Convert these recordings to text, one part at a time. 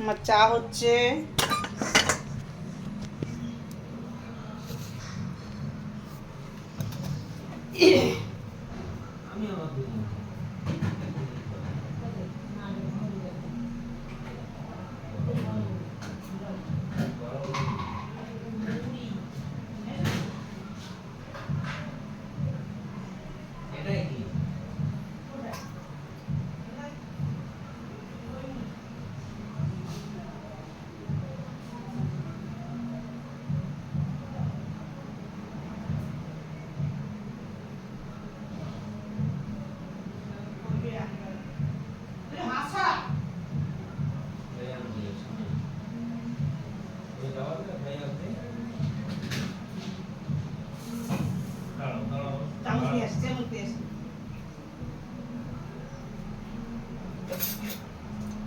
আমার চা হচ্ছে।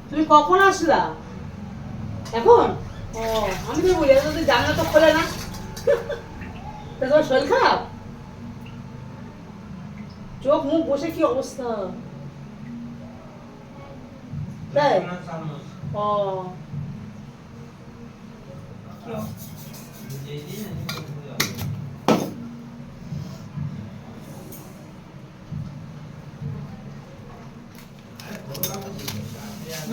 তুমি কখন আসলা? এখন? ও আমি তো বলি তো জানলা তো খোলে না। তোমার শরীর খারাপ? চোখ মুখ বসে কি অবস্থা? তাই? ও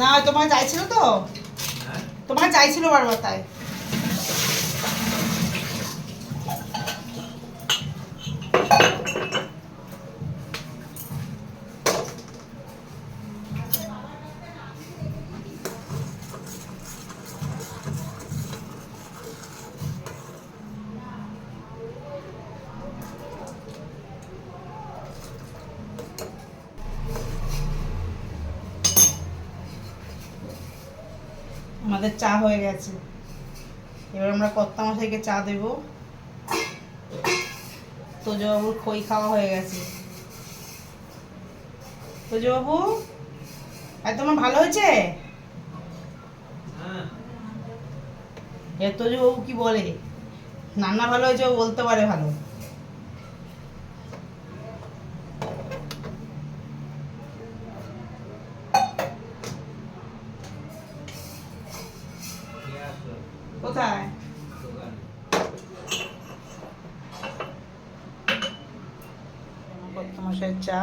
না, তোমার চাইছিল তো, তোমার চাইছিল বারবার তাই। আমাদের চা হয়ে গেছে, এবার আমরা কর্তা মশাইকে চা দেব। তোজবাবুর খই খাওয়া হয়ে গেছে। তোজবাবু, আর তোমার ভালো হয়েছে? তোজবাবু কি বলে, রান্না ভালো হয়েছে ও বলতে পারে ভালো। কোথায়? কর্তা মশাইয়ের চা।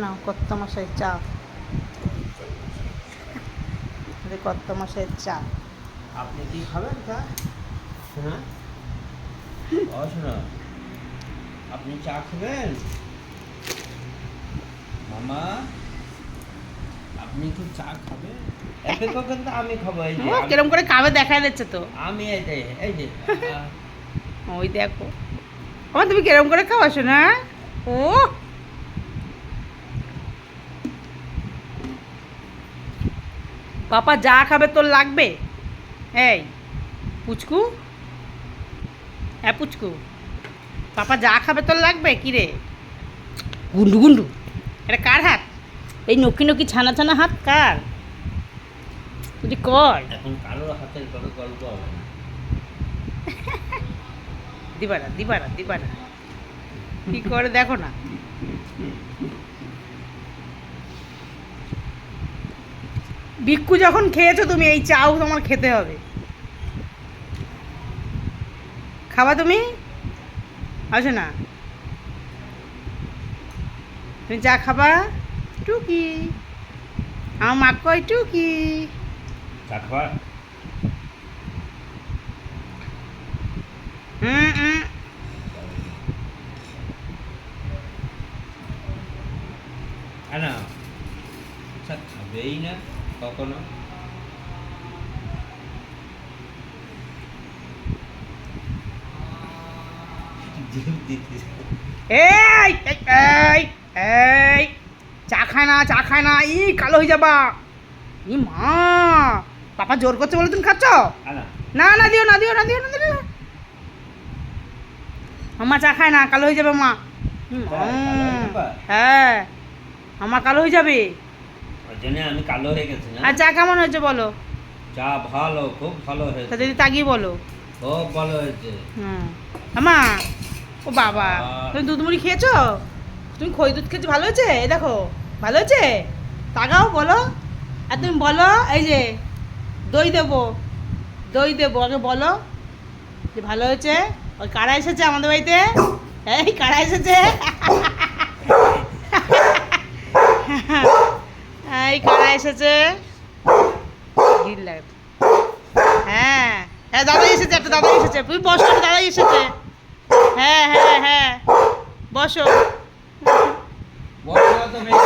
না, কর্তা মশাইয়ের চা, কর্তা মশাইয়ের চা। আপনি কি খাবেন চা? হ্যাঁ, শোনো, আপনি চা খাবেন? মামা, আপনি কি চা খাবেন? একে কখন তো আমি খাবো। এই যে কিরম করে খাবে দেখা যাচ্ছে তো। আমি এই যে ওই দেখো আমার, তুমি কিরম করে খাওয়াছো না? ও পাপা যা খাবে তোর লাগবে? এই পুচকু, হ্যাঁ পুচকু, পাপা যা খাবে তোর লাগবে? কি রে গুন্ডু গুন্ডু, এটা কার হাত? এই নকি নকি ছানা ছানা হাত কার? তুই কর। এখন কালো হাতের কত গল্প হবে না। দিবানা দিবানা দিবানা কি করে দেখো না। ভিক্ষু যখন খেয়েছো তুমি, এই চাও তোমার খেতে হবে। খাবা তুমি? আসো না, তুমি চা খাবা? টুকি, আমার মা কয় টুকি। চা খাবার না, চা খাবেই না কখনো। এই এই এই চা খায় না, চা খায় না, ই কালো হয়ে যাবা। ই মা, পাপা জোর করছে বলে তুমি খাচ্ছ? না না দিও না, দিও না, দিও না, দিও না। আমার চা খায় না, কালো হয়ে যাবে মা। হ্যাঁ, আমার কালো হয়ে যাবে। ওই জন্য আমি কালো হয়ে গেছি না। আর চা কেমন হয়েছে বলো? চা ভালো, খুব ভালো হয়েছে। তা দিদি তাকিয়ে বলো। খুব ভালো হয়েছে। হুম আমা, ও বাবা, তুমি দুধ মুড়ি খেয়েছো? তুমি খই দুধ খেয়েছো, ভালো হয়েছে? এই দেখো, ভালো হয়েছে? তাকাও বলো। আর তুমি বলো, এই যে দই দেবো, দই দেবো, আগে বলো যে ভালো হয়েছে। ওই কারা এসেছে আমাদের বাড়িতে? এই কারা এসেছে? এই কারা এসেছে? ঘির লাগে। হ্যাঁ হ্যাঁ, দাদাই এসেছে, একটা দাদাই এসেছে। তুমি বসো, একটা দাদাই এসেছে। হ্যাঁ হ্যাঁ হ্যাঁ, বসো। বড় তো বেশি